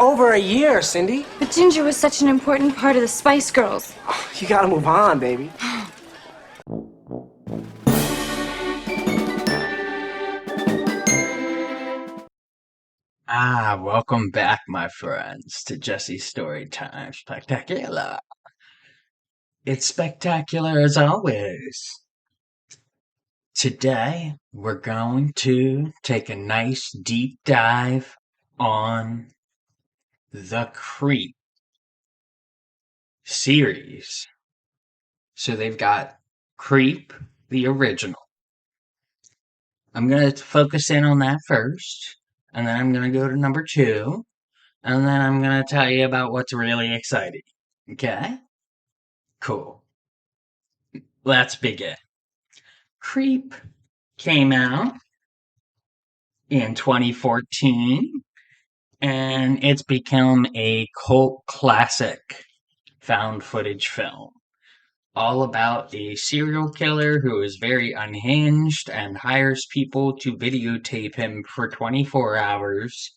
over a year, Cindy. But Ginger was such an important part of the Spice Girls. Oh, you gotta move on, baby. Welcome back, my friends, to Jesse's Storytime Spectacular. It's spectacular as always. Today, we're going to take a nice deep dive on the Creep series. So they've got Creep, the original. I'm going to focus in on that first, and then I'm going to go to number 2, and then I'm going to tell you about what's really exciting. Okay? Cool. Let's begin. Creep came out in 2014, and it's become a cult classic found footage film. All about a serial killer who is very unhinged and hires people to videotape him for 24 hours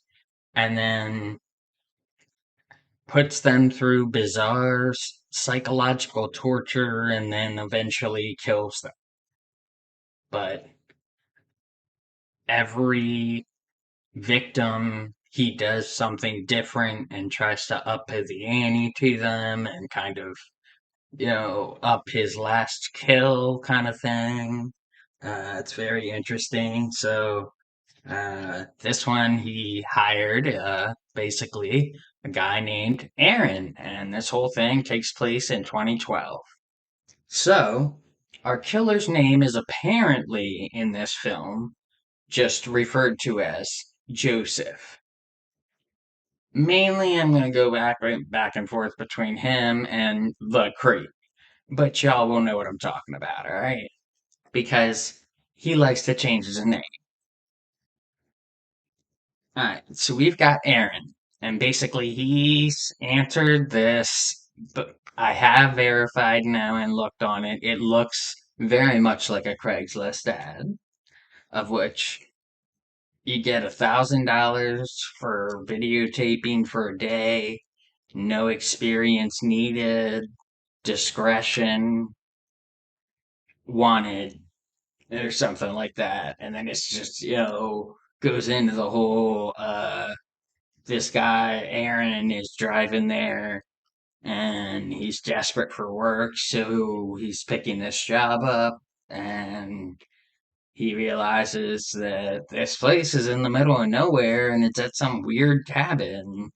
and then puts them through bizarre psychological torture and then eventually kills them. But every victim, he does something different and tries to up the ante to them and kind of, up his last kill kind of thing. It's very interesting. So, this one, he hired, basically, a guy named Aaron, and this whole thing takes place in 2012. So, our killer's name is apparently in this film just referred to as Joseph. Mainly, I'm going to go back and forth between him and the Creep, but y'all will know what I'm talking about, all right? Because he likes to change his name. All right, so we've got Aaron, and basically he's answered this, but I have verified now and looked on it. It looks very much like a Craigslist ad, of which you get $1,000 for videotaping for a day, no experience needed, discretion wanted, or something like that. And then it's just, goes into the whole, this guy, Aaron, is driving there and he's desperate for work, so he's picking this job up and he realizes that this place is in the middle of nowhere and it's at some weird cabin.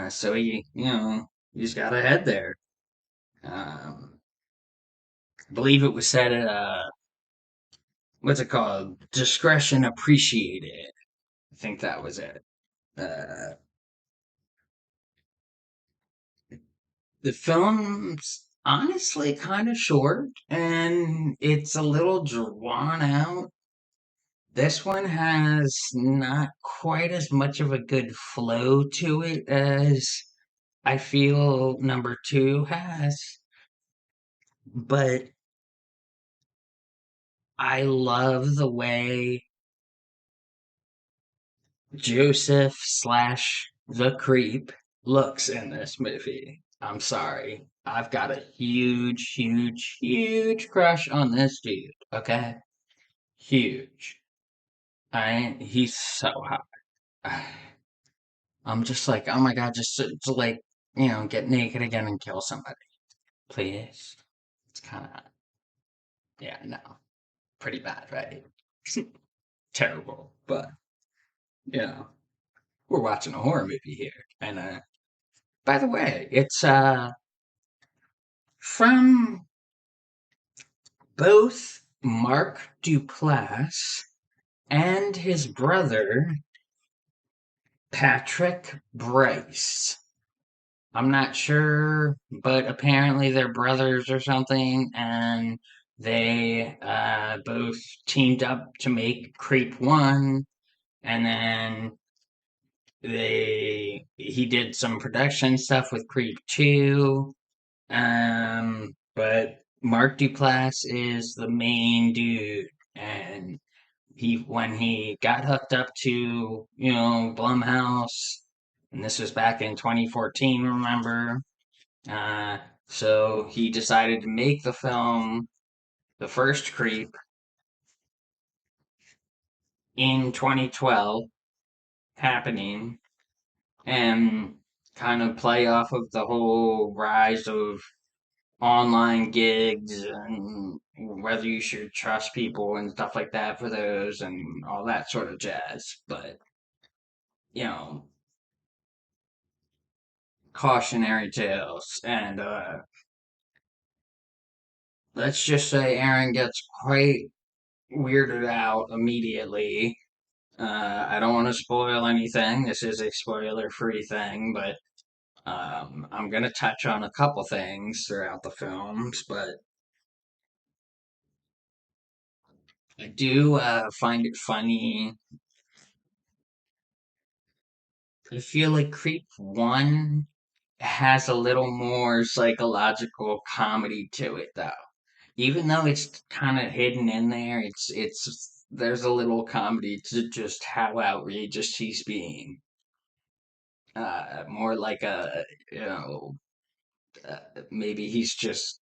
So he's got to head there. I believe it was said at, what's it called? Discretion appreciated. I think that was it. Uh, the film's honestly kind of short and it's a little drawn out. This one has not quite as much of a good flow to it as I feel number 2 has, but I love the way Joseph slash the Creep looks in this movie. I'm sorry. I've got a huge, huge, huge crush on this dude, okay? Huge. He's so hot. I'm just like, oh my god, just to like, get naked again and kill somebody. Please. It's kind of, yeah, no. Pretty bad, right? Terrible. But, we're watching a horror movie here. And, by the way, it's, from both Mark Duplass and his brother, Patrick Bryce. I'm not sure, but apparently they're brothers or something, and they both teamed up to make Creep 1, and then he did some production stuff with Creep 2. But Mark Duplass is the main dude, and when he got hooked up to, Blumhouse, And this was back in 2014, remember? Uh, so he decided to make the film, The First Creep, in 2012, happening, and kind of play off of the whole rise of online gigs and whether you should trust people and stuff like that for those and all that sort of jazz. But, you know, cautionary tales. And let's just say Aaron gets quite weirded out immediately. I don't want to spoil anything. This is a spoiler free thing, but I'm going to touch on a couple things throughout the films, but I do find it funny. I feel like Creep 1 has a little more psychological comedy to it, though. Even though it's kind of hidden in there, it's there's a little comedy to just how outrageous he's being. More like a, you know, uh, maybe he's just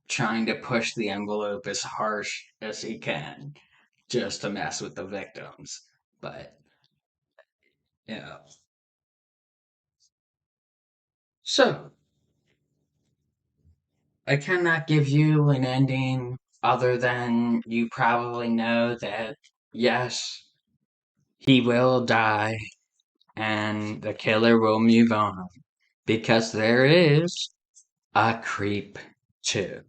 trying to push the envelope as harsh as he can just to mess with the victims. But, you know. So, I cannot give you an ending other than you probably know that, yes, he will die and the killer will move on because there is a Creep 2.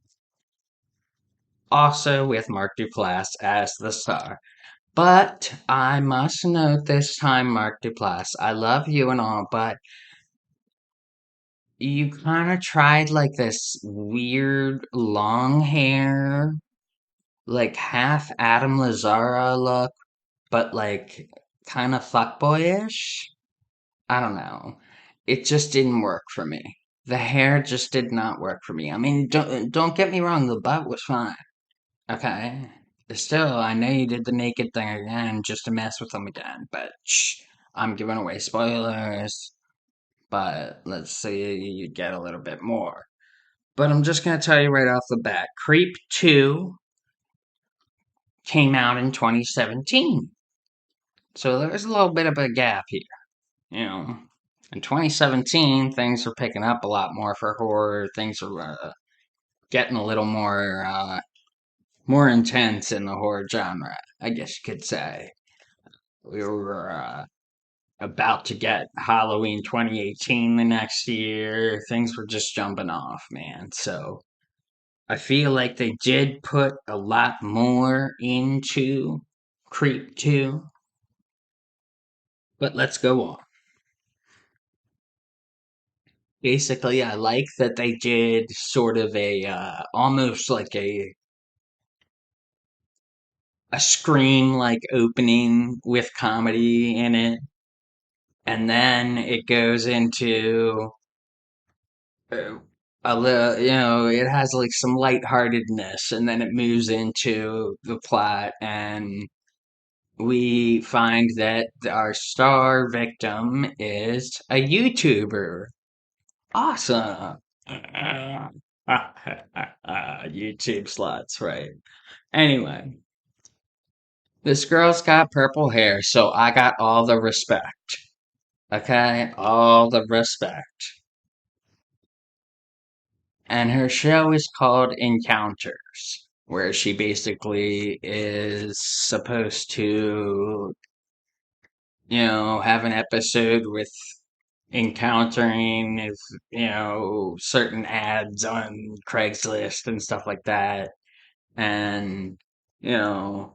Also with Mark Duplass as the star. But I must note this time, Mark Duplass, I love you and all, but you kind of tried like this weird long hair, like half Adam Lazara look, but like kind of fuckboyish. I don't know. It just didn't work for me. The hair just did not work for me. I mean, don't get me wrong, the butt was fine. Okay. Still, I know you did the naked thing again just to mess with them again, but shh, I'm giving away spoilers. But let's see you get a little bit more. But I'm just gonna tell you right off the bat, Creep 2 came out in 2017. So there's a little bit of a gap here, you know. In 2017, things are picking up a lot more for horror. Things are getting a little more intense in the horror genre, I guess you could say. We were about to get Halloween 2018 the next year. Things were just jumping off, man. So I feel like they did put a lot more into Creep 2, but let's go on. Basically, I like that they did sort of a almost like a Scream like opening with comedy in it, and then it goes into uh, a little, it has like some lightheartedness, and then it moves into the plot, and we find that our star victim is a YouTuber. Awesome. YouTube sluts, right? Anyway, this girl's got purple hair, so I got all the respect. Okay? All the respect. And her show is called Encounters, where she basically is supposed to, have an episode with encountering if certain ads on Craigslist and stuff like that, and you know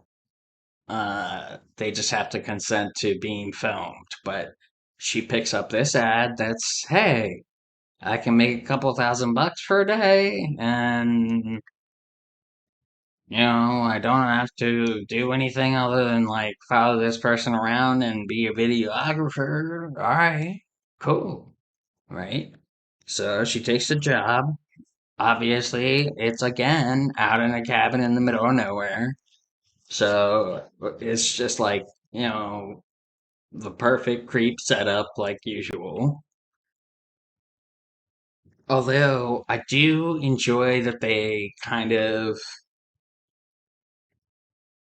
they just have to consent to being filmed. But she picks up this ad that's, hey, I can make a couple $1,000 for a day, and I don't have to do anything other than like follow this person around and be a videographer. All right, cool, right? So she takes the job. Obviously, it's again out in a cabin in the middle of nowhere. So it's just like, the perfect creep setup like usual. Although I do enjoy that they kind of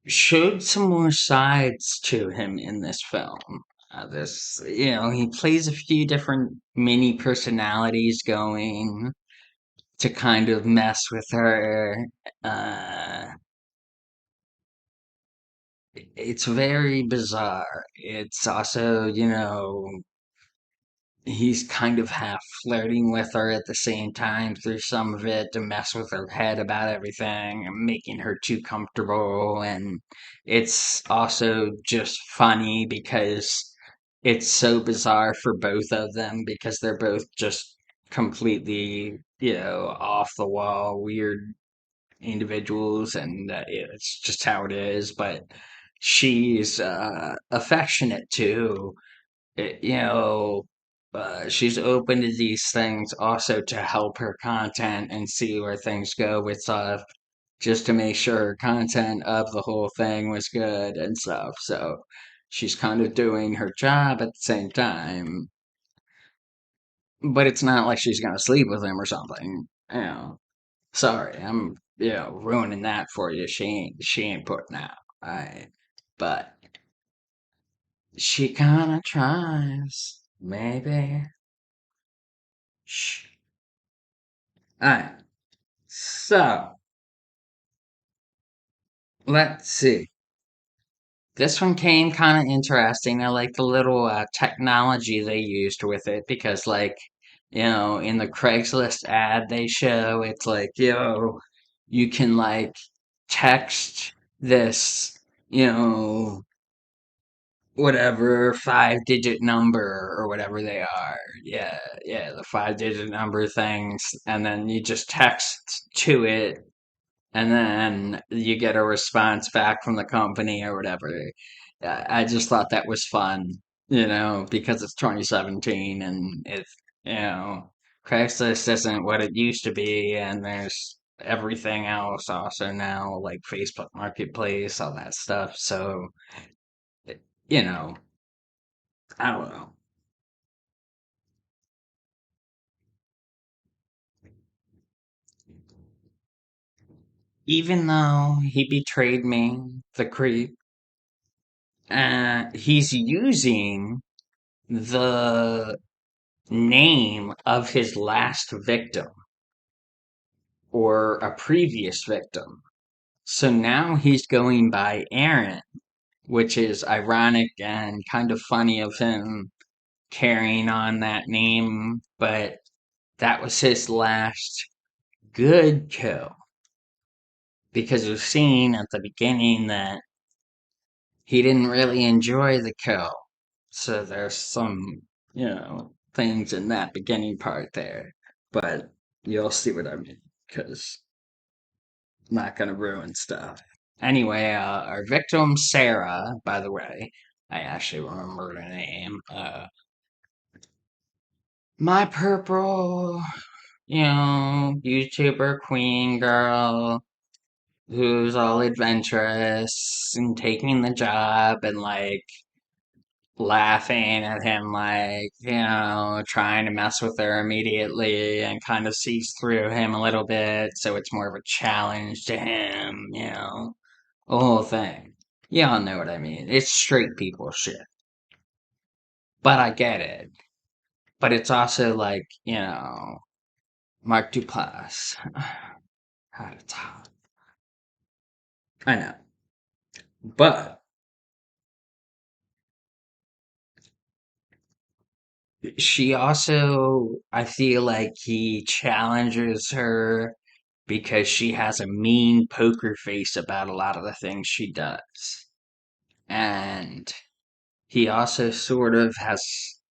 showed some more sides to him in this film. He plays a few different mini personalities going to kind of mess with her. Uh, it's very bizarre. It's also, he's kind of half flirting with her at the same time through some of it to mess with her head about everything and making her too comfortable. And it's also just funny because it's so bizarre for both of them because they're both just completely, off the wall, weird individuals, and it's just how it is. But she's affectionate too, it, you know, she's open to these things also to help her content and see where things go with stuff, just to make sure her content of the whole thing was good and stuff. So she's kind of doing her job at the same time, but it's not like she's gonna sleep with him or something. Sorry, I'm ruining that for you. She ain't putting out. I, but she kind of tries, maybe. Shh. Alright, so let's see. This one came kind of interesting. I like the little technology they used with it because, like, in the Craigslist ad they show, it's like, you can, like, text this, you know, whatever 5-digit number or whatever they are. Yeah, yeah, the 5-digit number things, and then you just text to it and then you get a response back from the company or whatever. I just thought that was fun, because it's 2017 and you know, Craigslist isn't what it used to be, and there's everything else also now, like Facebook Marketplace, all that stuff. So, you know, I don't know. Even though he betrayed me, the creep, he's using the name of his last victim or a previous victim. So now he's going by Aaron, which is ironic and kind of funny of him carrying on that name, but that was his last good kill because we've seen at the beginning that he didn't really enjoy the kill. So there's some, things in that beginning part there. But you'll see what I mean, because I'm not going to ruin stuff. Anyway, our victim, Sarah, by the way, I actually remember her name. My purple, YouTuber queen girl who's all adventurous and taking the job and like laughing at him, like, trying to mess with her immediately and kind of sees through him a little bit, so it's more of a challenge to him, the whole thing. Y'all know what I mean. It's straight people shit. But I get it. But it's also like, Mark Duplass. How to talk. I know. But she also, I feel like he challenges her because she has a mean poker face about a lot of the things she does. And he also sort of has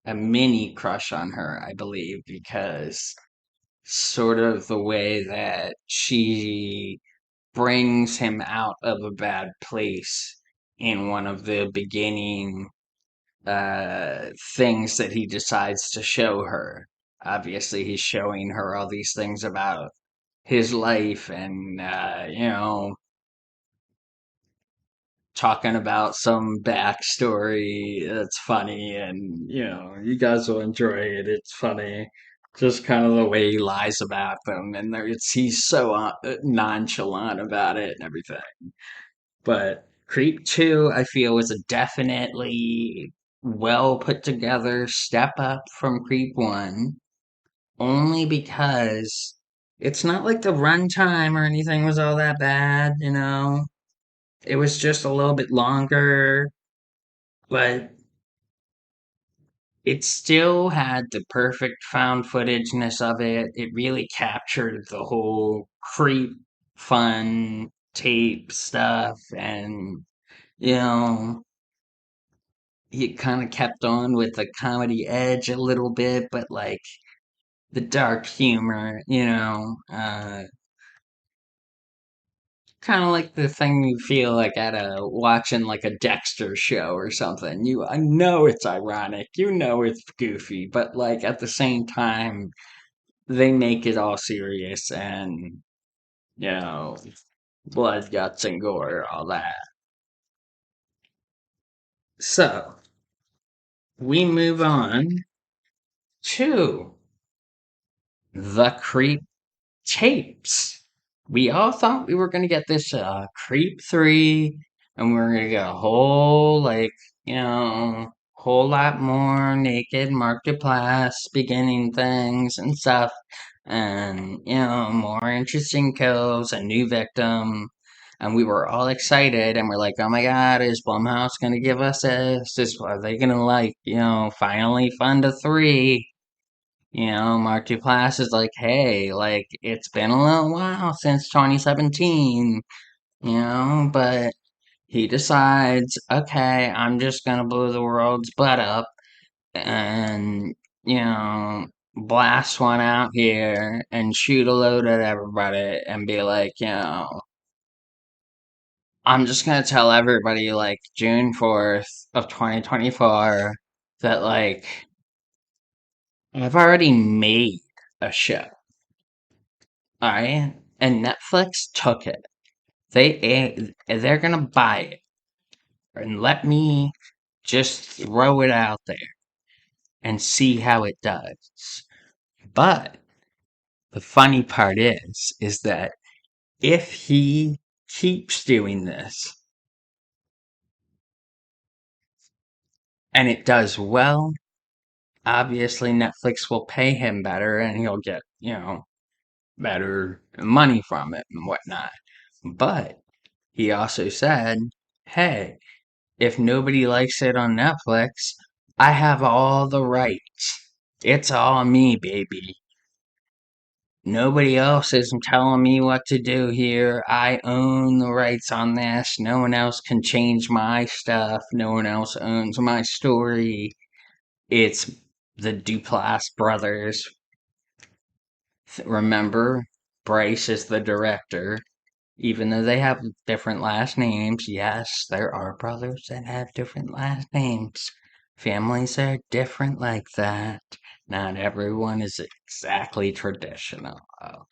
a mini crush on her, I believe, because sort of the way that she brings him out of a bad place in one of the beginning things that he decides to show her. Obviously, he's showing her all these things about his life and talking about some backstory that's funny, and you guys will enjoy it. It's funny, just kind of the way he lies about them, and he's so nonchalant about it and everything. But Creep 2, I feel, was a definitely well put together step up from Creep 1, only because it's not like the runtime or anything was all that bad. It was just a little bit longer, but it still had the perfect found footageness of it. It really captured the whole creep fun tape stuff, and you know he kind of kept on with the comedy edge a little bit, but like the dark humor, kind of like the thing you feel like at a watching like a Dexter show or something. I know it's ironic, it's goofy, but like at the same time, they make it all serious and you know, blood, guts, and gore, all that. So we move on to the Creep tapes. We all thought we were gonna get this Creep 3, and we were gonna get a whole whole lot more naked Markiplier beginning things and stuff, and more interesting kills, a new victim. And we were all excited, and we're like, "Oh my God, is Blumhouse gonna give us this? Are they gonna finally fund a 3?" Mark Duplass is like, hey, like, it's been a little while since 2017, but he decides, okay, I'm just gonna blow the world's butt up and, you know, blast one out here and shoot a load at everybody and be like, I'm just gonna tell everybody, like, June 4th of 2024 that, like, I've already made a show. Alright? And Netflix took it. They're gonna buy it and let me just throw it out there and see how it does. But the funny part is that if he keeps doing this and it does well, obviously Netflix will pay him better and he'll get, better money from it and whatnot. But he also said, hey, if nobody likes it on Netflix, I have all the rights. It's all me, baby. Nobody else is telling me what to do here. I own the rights on this. No one else can change my stuff. No one else owns my story. It's the Duplass brothers. Remember, Bryce is the director. Even though they have different last names, yes, there are brothers that have different last names. Families are different like that. Not everyone is exactly traditional. Oh,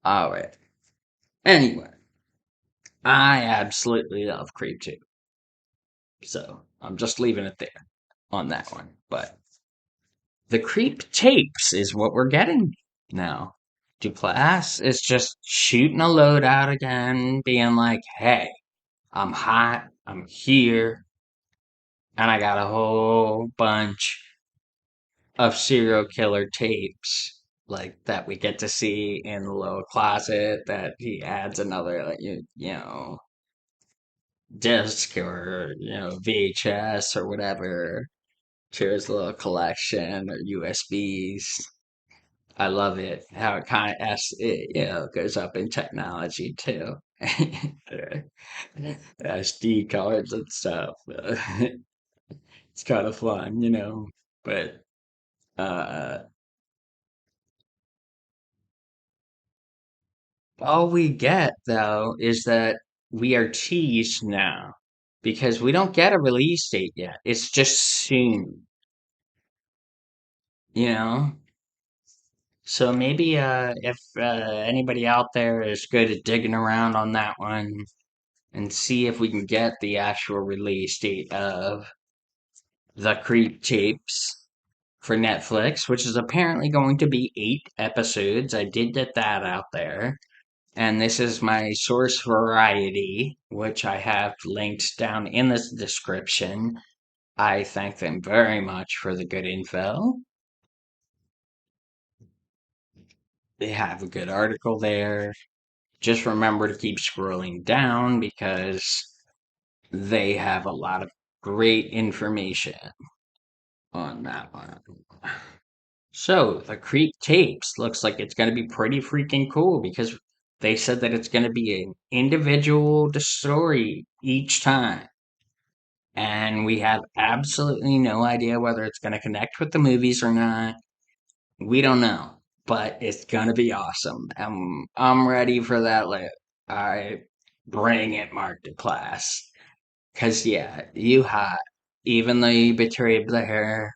all right. Anyway, I absolutely love Creep 2. So I'm just leaving it there on that one. But the Creep tapes is what we're getting now. Duplass is just shooting a load out again, being like, hey, I'm hot, I'm here, and I got a whole bunch of serial killer tapes like that we get to see in the little closet that he adds another disc or VHS or whatever to his little collection or USBs. I love it how it kind of goes up in technology too. SD cards and stuff. It's kind of fun. But uh, all we get though is that we are teased now because we don't get a release date yet. It's just soon, you know. So maybe if anybody out there is good at digging around on that one, and see if we can get the actual release date of the Creep tapes for Netflix, which is apparently going to be 8 episodes. I did get that out there. And this is my source Variety, which I have linked down in the description. I thank them very much for the good info. They have a good article there. Just remember to keep scrolling down because they have a lot of great information on that one. So, the Creep Tapes looks like it's going to be pretty freaking cool because they said that it's going to be an individual story each time. And we have absolutely no idea whether it's going to connect with the movies or not. We don't know, but it's going to be awesome. I'm ready for that. I bring it, Mark to class. Because, yeah, you hot. Even though you betrayed Blair,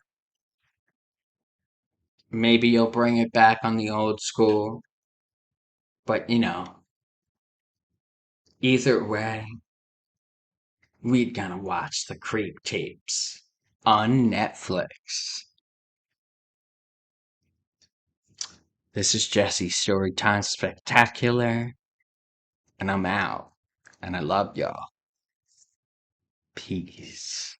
maybe you'll bring it back on the old school. But, either way, we're gonna watch the Creep tapes on Netflix. This is Jesse's Storytime Spectacular, and I'm out. And I love y'all. Peace.